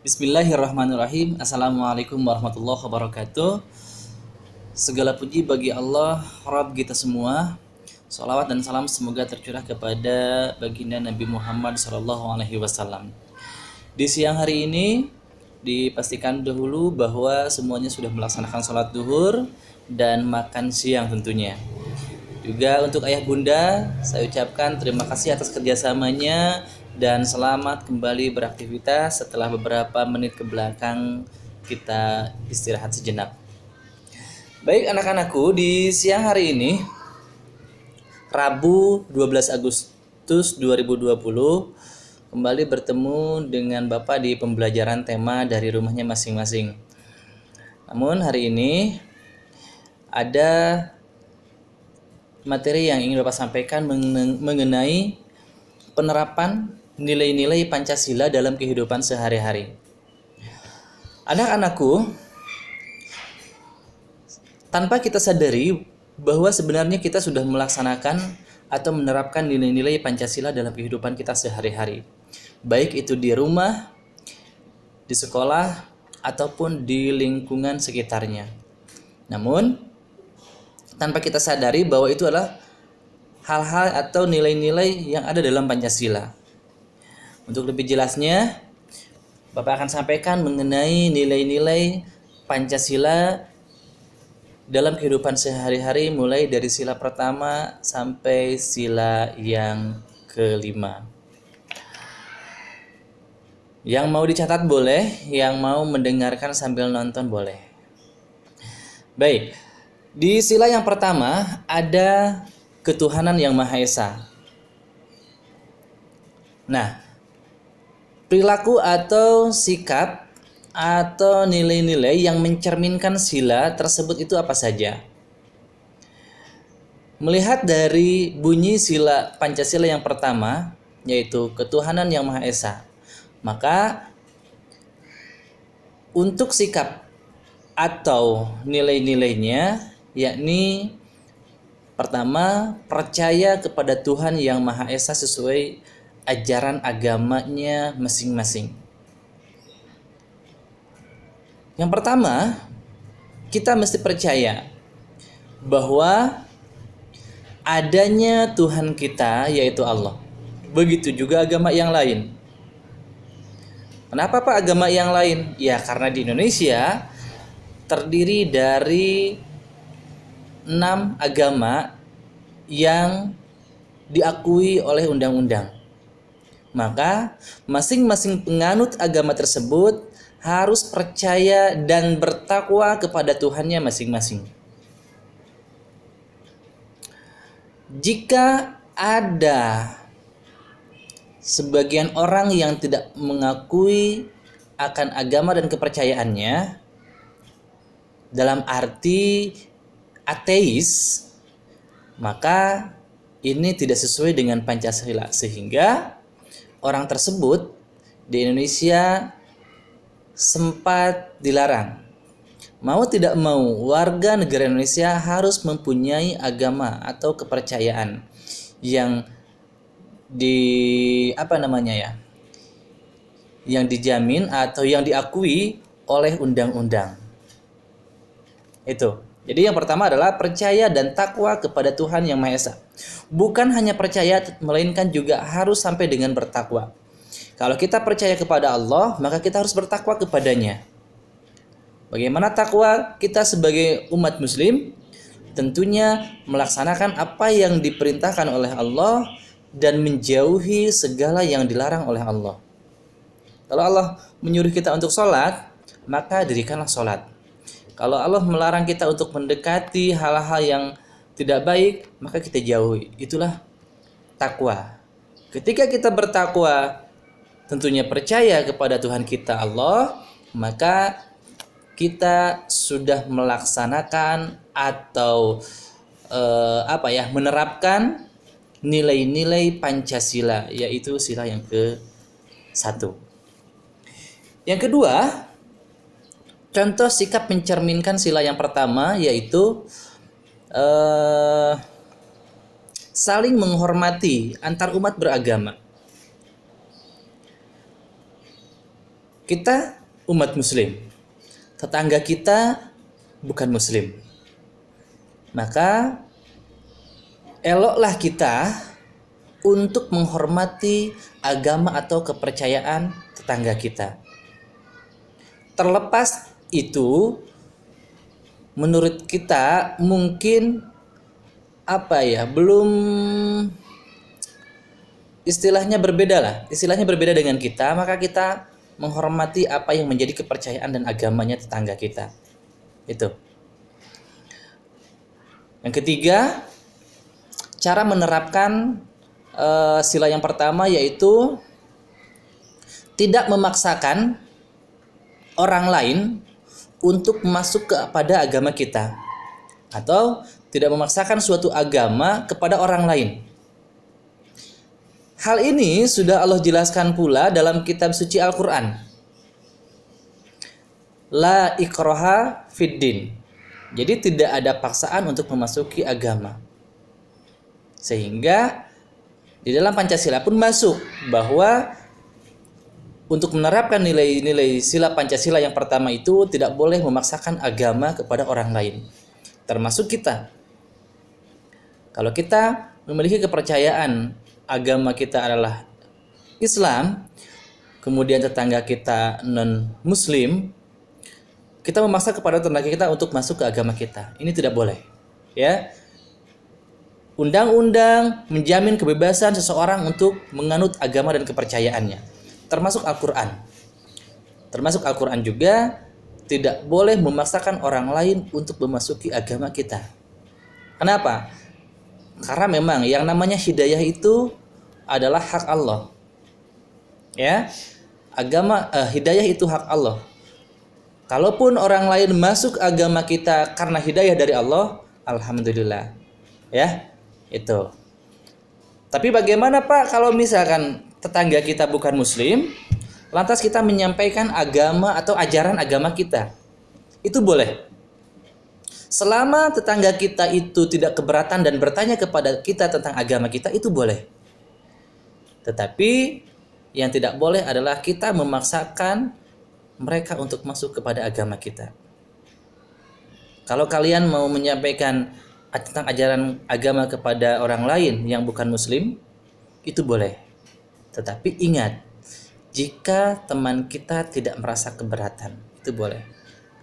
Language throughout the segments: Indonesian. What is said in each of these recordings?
Bismillahirrahmanirrahim. Assalamualaikum warahmatullahi wabarakatuh. Segala puji bagi Allah, Rabb kita semua. Salawat dan salam semoga tercurah kepada baginda Nabi Muhammad SAW. Di siang hari ini dipastikan dahulu bahwa semuanya sudah melaksanakan sholat duhur dan makan siang tentunya. Juga untuk ayah bunda, saya ucapkan terima kasih atas kerjasamanya dan selamat kembali beraktivitas setelah beberapa menit ke belakang kita istirahat sejenak. Baik anak-anakku, di siang hari ini, Rabu 12 Agustus 2020, kembali bertemu dengan Bapak di pembelajaran tema dari rumahnya masing-masing. Namun hari ini ada materi yang ingin Bapak sampaikan mengenai penerapan nilai-nilai Pancasila dalam kehidupan sehari-hari. Anak-anakku, tanpa kita sadari bahwa sebenarnya kita sudah melaksanakan atau menerapkan nilai-nilai Pancasila dalam kehidupan kita sehari-hari. Baik itu di rumah, di sekolah, ataupun di lingkungan sekitarnya. Namun, tanpa kita sadari bahwa itu adalah hal-hal atau nilai-nilai yang ada dalam Pancasila. Untuk lebih jelasnya, Bapak akan sampaikan mengenai nilai-nilai Pancasila dalam kehidupan sehari-hari mulai dari sila pertama sampai sila yang kelima. Yang mau dicatat boleh, yang mau mendengarkan sambil nonton boleh. Baik, di sila yang pertama ada ketuhanan yang Maha Esa. Nah, perilaku atau sikap atau nilai-nilai yang mencerminkan sila tersebut itu apa saja? Melihat dari bunyi sila Pancasila yang pertama, yaitu ketuhanan yang Maha Esa, maka untuk sikap atau nilai-nilainya yakni pertama, percaya kepada Tuhan yang Maha Esa sesuai ajaran agamanya masing-masing. Yang pertama, kita mesti percaya bahwa adanya Tuhan kita yaitu Allah. Begitu juga agama yang lain. Kenapa Pak agama yang lain? Ya karena di Indonesia terdiri dari 6 agama yang diakui oleh undang-undang. Maka masing-masing penganut agama tersebut harus percaya dan bertakwa kepada Tuhannya masing-masing. Jika ada sebagian orang yang tidak mengakui akan agama dan kepercayaannya, dalam arti ateis, maka ini tidak sesuai dengan Pancasila, sehingga orang tersebut di Indonesia sempat dilarang. Mau tidak mau, warga negara Indonesia harus mempunyai agama atau kepercayaan yang yang dijamin atau yang diakui oleh undang-undang. Itu. Jadi yang pertama adalah percaya dan takwa kepada Tuhan yang Maha Esa. Bukan hanya percaya, melainkan juga harus sampai dengan bertakwa. Kalau kita percaya kepada Allah, maka kita harus bertakwa kepadanya. Bagaimana takwa kita sebagai umat muslim? Tentunya melaksanakan apa yang diperintahkan oleh Allah dan menjauhi segala yang dilarang oleh Allah. Kalau Allah menyuruh kita untuk sholat, maka dirikanlah sholat. Kalau Allah melarang kita untuk mendekati hal-hal yang tidak baik, maka kita jauhi. Itulah takwa. Ketika kita bertakwa, tentunya percaya kepada Tuhan kita Allah, maka kita sudah melaksanakan atau menerapkan nilai-nilai Pancasila, yaitu sila yang ke-1. Yang kedua, contoh sikap mencerminkan sila yang pertama yaitu saling menghormati antar umat beragama. Kita umat muslim, tetangga kita bukan muslim. Maka eloklah kita untuk menghormati agama atau kepercayaan tetangga kita. Terlepas itu, menurut kita mungkin belum istilahnya berbeda dengan kita, maka kita menghormati apa yang menjadi kepercayaan dan agamanya tetangga kita. Itu. Yang ketiga, cara menerapkan sila yang pertama yaitu tidak memaksakan orang lain untuk masuk kepada agama kita, atau tidak memaksakan suatu agama kepada orang lain. Hal ini sudah Allah jelaskan pula dalam kitab suci Al-Quran. La ikraha fiddin. Jadi tidak ada paksaan untuk memasuki agama. Sehingga di dalam Pancasila pun masuk bahwa untuk menerapkan nilai-nilai sila Pancasila yang pertama itu tidak boleh memaksakan agama kepada orang lain, termasuk kita. Kalau kita memiliki kepercayaan agama kita adalah Islam, kemudian tetangga kita non-muslim, kita memaksa kepada tetangga kita untuk masuk ke agama kita. Ini tidak boleh. Ya. Undang-undang menjamin kebebasan seseorang untuk menganut agama dan kepercayaannya, termasuk Al-Quran. Termasuk Al-Quran juga tidak boleh memaksakan orang lain untuk memasuki agama kita. Kenapa? Karena memang yang namanya hidayah itu adalah hak Allah. Ya. Hidayah itu hak Allah. Kalaupun orang lain masuk agama kita karena hidayah dari Allah, alhamdulillah. Ya. Itu. Tapi bagaimana Pak kalau misalkan tetangga kita bukan muslim, lantas kita menyampaikan agama atau ajaran agama kita? Itu boleh. Selama tetangga kita itu tidak keberatan dan bertanya kepada kita tentang agama kita, itu boleh. Tetapi yang tidak boleh adalah kita memaksakan mereka untuk masuk kepada agama kita. Kalau kalian mau menyampaikan tentang ajaran agama kepada orang lain yang bukan muslim, itu boleh. Tetapi ingat, jika teman kita tidak merasa keberatan, itu boleh.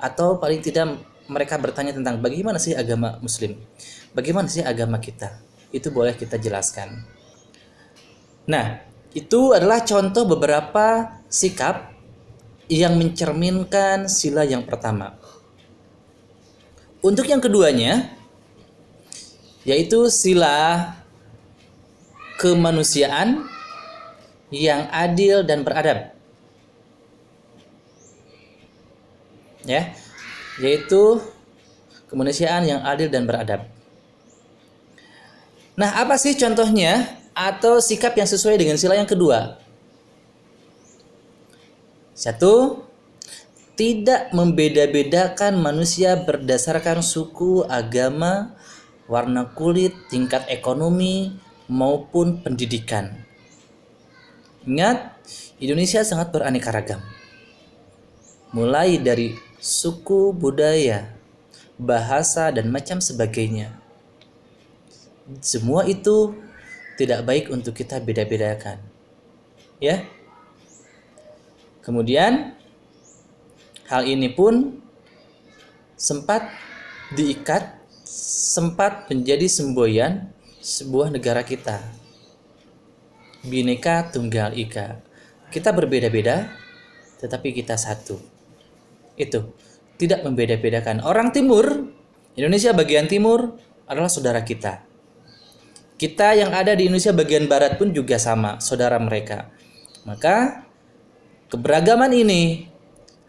Atau paling tidak mereka bertanya tentang bagaimana sih agama muslim, bagaimana sih agama kita, itu boleh kita jelaskan. Nah, itu adalah contoh beberapa sikap yang mencerminkan sila yang pertama. Untuk yang keduanya, yaitu sila kemanusiaan yang adil dan beradab. Ya, yaitu kemanusiaan yang adil dan beradab. Nah, apa sih contohnya atau sikap yang sesuai dengan sila yang kedua? Satu, tidak membeda-bedakan manusia berdasarkan suku, agama, warna kulit, tingkat ekonomi, maupun pendidikan. Ingat, Indonesia sangat beraneka ragam. Mulai dari suku, budaya, bahasa, dan macam sebagainya. Semua itu tidak baik untuk kita beda-bedakan. Ya. Kemudian hal ini pun sempat diikat, sempat menjadi semboyan sebuah negara kita. Bhinneka Tunggal Ika. Kita berbeda-beda, tetapi kita satu. Itu tidak membeda-bedakan. Orang timur, Indonesia bagian timur adalah saudara kita. Kita yang ada di Indonesia bagian barat pun juga sama, saudara mereka. Maka keberagaman ini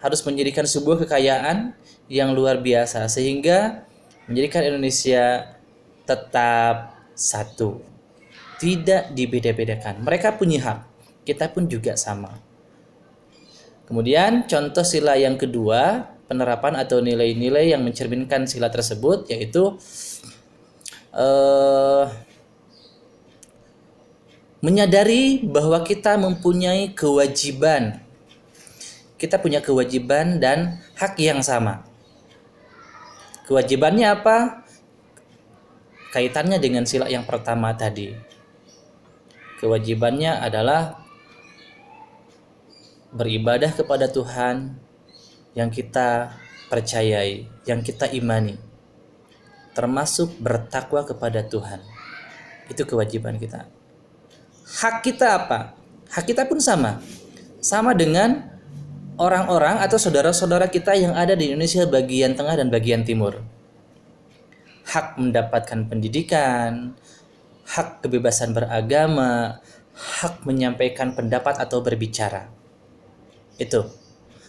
harus menjadikan sebuah kekayaan yang luar biasa sehingga menjadikan Indonesia tetap satu, tidak dibeda-bedakan. Mereka punya hak, kita pun juga sama. Kemudian contoh sila yang kedua, penerapan atau nilai-nilai yang mencerminkan sila tersebut, yaitu menyadari bahwa kita mempunyai kewajiban. kita punya kewajiban dan hak yang sama. Kewajibannya apa? Kaitannya dengan sila yang pertama tadi. Kewajibannya adalah beribadah kepada Tuhan yang kita percayai, yang kita imani, termasuk bertakwa kepada Tuhan. Itu kewajiban kita. Hak kita apa? Hak kita pun sama dengan orang-orang atau saudara-saudara kita yang ada di Indonesia bagian tengah dan bagian timur. Hak mendapatkan pendidikan, hak kebebasan beragama, hak menyampaikan pendapat atau berbicara. Itu.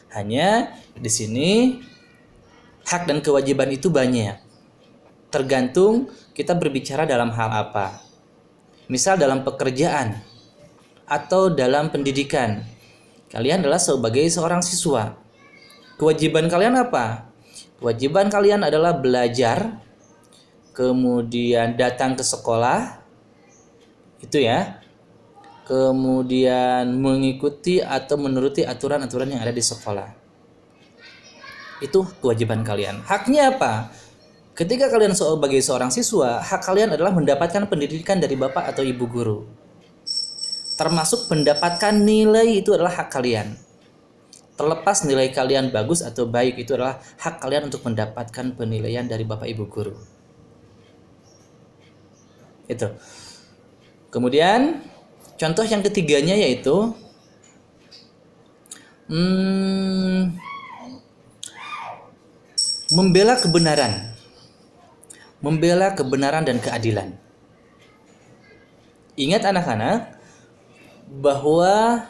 Hanya di sini hak dan kewajiban itu banyak. Tergantung kita berbicara dalam hal apa. Misal dalam pekerjaan atau dalam pendidikan. Kalian adalah sebagai seorang siswa. Kewajiban kalian apa? Kewajiban kalian adalah belajar, kemudian datang ke sekolah, itu ya. Kemudian mengikuti atau menuruti aturan-aturan yang ada di sekolah. Itu kewajiban kalian. Haknya apa? Ketika kalian sebagai seorang siswa, hak kalian adalah mendapatkan pendidikan dari bapak atau ibu guru. Termasuk mendapatkan nilai, itu adalah hak kalian. Terlepas nilai kalian bagus atau baik, itu adalah hak kalian untuk mendapatkan penilaian dari bapak ibu guru. Itu. Kemudian contoh yang ketiganya yaitu membela kebenaran. Membela kebenaran dan keadilan. Ingat anak-anak, bahwa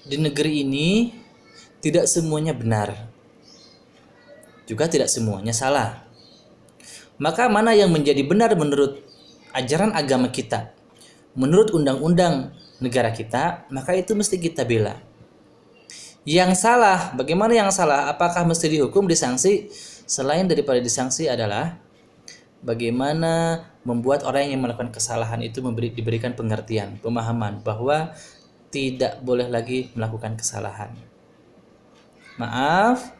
di negeri ini tidak semuanya benar, juga tidak semuanya salah. Maka mana yang menjadi benar menurut ajaran agama kita, menurut undang-undang negara kita, maka itu mesti kita bela. Yang salah, bagaimana yang salah? Apakah mesti dihukum, disanksi? Selain daripada disanksi adalah bagaimana membuat orang yang melakukan kesalahan itu diberikan pengertian, pemahaman bahwa tidak boleh lagi melakukan kesalahan. Maaf,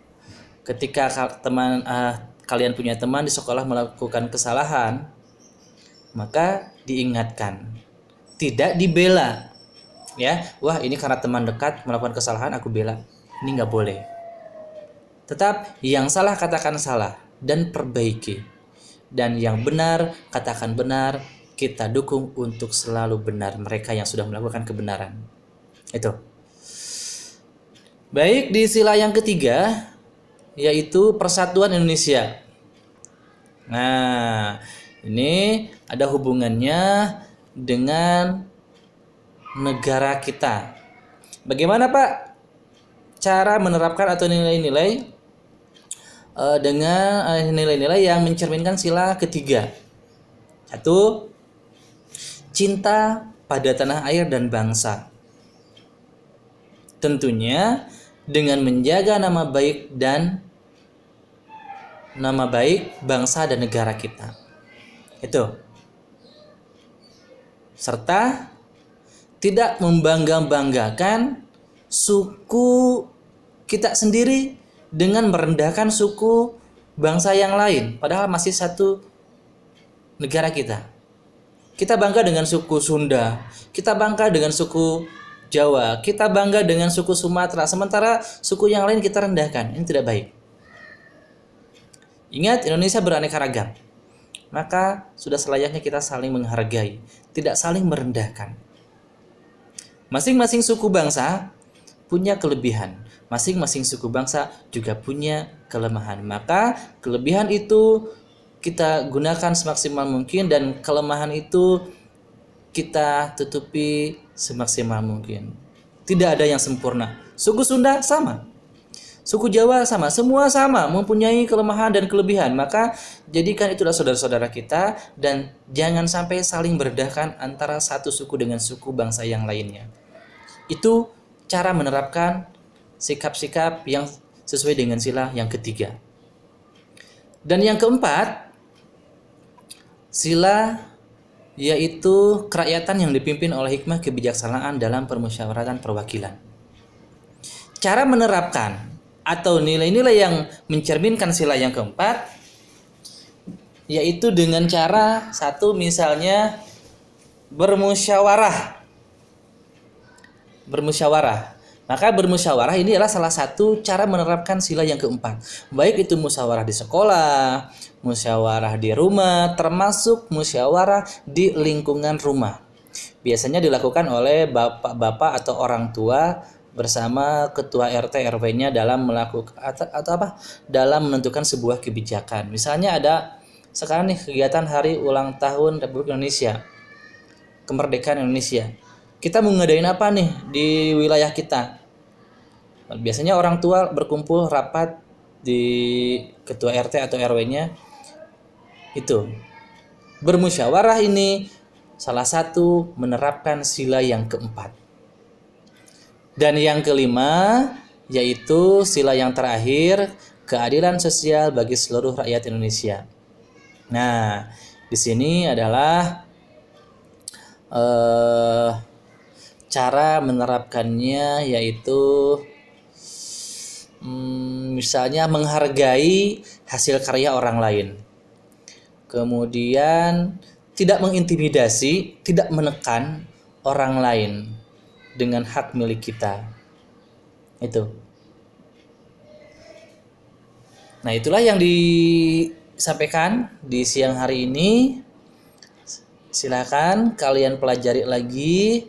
ketika kalian punya teman di sekolah melakukan kesalahan, maka diingatkan, tidak dibela. Ya, wah ini karena teman dekat melakukan kesalahan aku bela. Ini nggak boleh. Tetap yang salah katakan salah dan perbaiki. Dan yang benar, katakan benar, kita dukung untuk selalu benar mereka yang sudah melakukan kebenaran. Itu. Baik, di sila yang ketiga, yaitu Persatuan Indonesia. Nah, ini ada hubungannya dengan negara kita. Bagaimana Pak cara menerapkan atau nilai-nilai dengan nilai-nilai yang mencerminkan sila ketiga? 1. Cinta pada tanah air dan bangsa. Tentunya dengan menjaga nama baik bangsa dan negara kita. Itu. Serta tidak membangga-banggakan suku kita sendiri dengan merendahkan suku bangsa yang lain, padahal masih satu negara kita. Kita bangga dengan suku Sunda, kita bangga dengan suku Jawa, kita bangga dengan suku Sumatera, sementara suku yang lain kita rendahkan. Ini tidak baik. Ingat, Indonesia beraneka ragam. Maka sudah selayaknya kita saling menghargai, tidak saling merendahkan. Masing-masing suku bangsa punya kelebihan. Masing-masing suku bangsa juga punya kelemahan. Maka kelebihan itu kita gunakan semaksimal mungkin dan kelemahan itu kita tutupi semaksimal mungkin. Tidak ada yang sempurna. Suku Sunda sama. Suku Jawa sama. Semua sama mempunyai kelemahan dan kelebihan. Maka jadikan itulah saudara-saudara kita dan jangan sampai saling merendahkan antara satu suku dengan suku bangsa yang lainnya. Itu cara menerapkan sikap-sikap yang sesuai dengan sila yang ketiga. Dan yang keempat, sila yaitu kerakyatan yang dipimpin oleh hikmah kebijaksanaan dalam permusyawaratan perwakilan. cara menerapkan atau nilai-nilai yang mencerminkan sila yang keempat yaitu dengan cara satu misalnya bermusyawarah. Maka bermusyawarah ini adalah salah satu cara menerapkan sila yang keempat. Baik itu musyawarah di sekolah, musyawarah di rumah, termasuk musyawarah di lingkungan rumah. Biasanya dilakukan oleh bapak-bapak atau orang tua bersama ketua RT RW-nya dalam melakukan dalam menentukan sebuah kebijakan. Misalnya ada sekarang nih kegiatan hari ulang tahun Republik Indonesia, kemerdekaan Indonesia. Kita mau ngadain apa nih di wilayah kita? Biasanya orang tua berkumpul rapat di ketua RT atau RW-nya. Itu bermusyawarah ini salah satu menerapkan sila yang keempat. Dan yang kelima yaitu sila yang terakhir, keadilan sosial bagi seluruh rakyat Indonesia. Nah, di sini adalah cara menerapkannya yaitu misalnya menghargai hasil karya orang lain. Kemudian tidak mengintimidasi, tidak menekan orang lain dengan hak milik kita. Itu. Nah, itulah yang disampaikan di siang hari ini. Silakan kalian pelajari lagi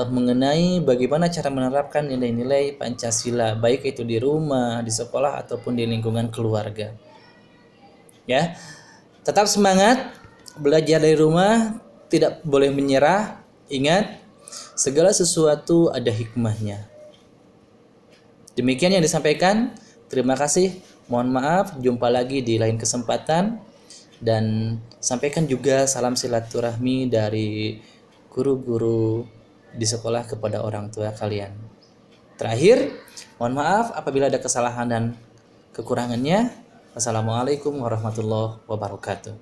mengenai bagaimana cara menerapkan nilai-nilai Pancasila, baik itu di rumah, di sekolah ataupun di lingkungan keluarga. Ya. Tetap semangat, belajar dari rumah, tidak boleh menyerah. Ingat, segala sesuatu ada hikmahnya. Demikian yang disampaikan. Terima kasih. Mohon maaf, jumpa lagi di lain kesempatan. Dan sampaikan juga salam silaturahmi dari guru-guru di sekolah kepada orang tua kalian. Terakhir, mohon maaf apabila ada kesalahan dan kekurangannya. Wassalamualaikum warahmatullahi wabarakatuh.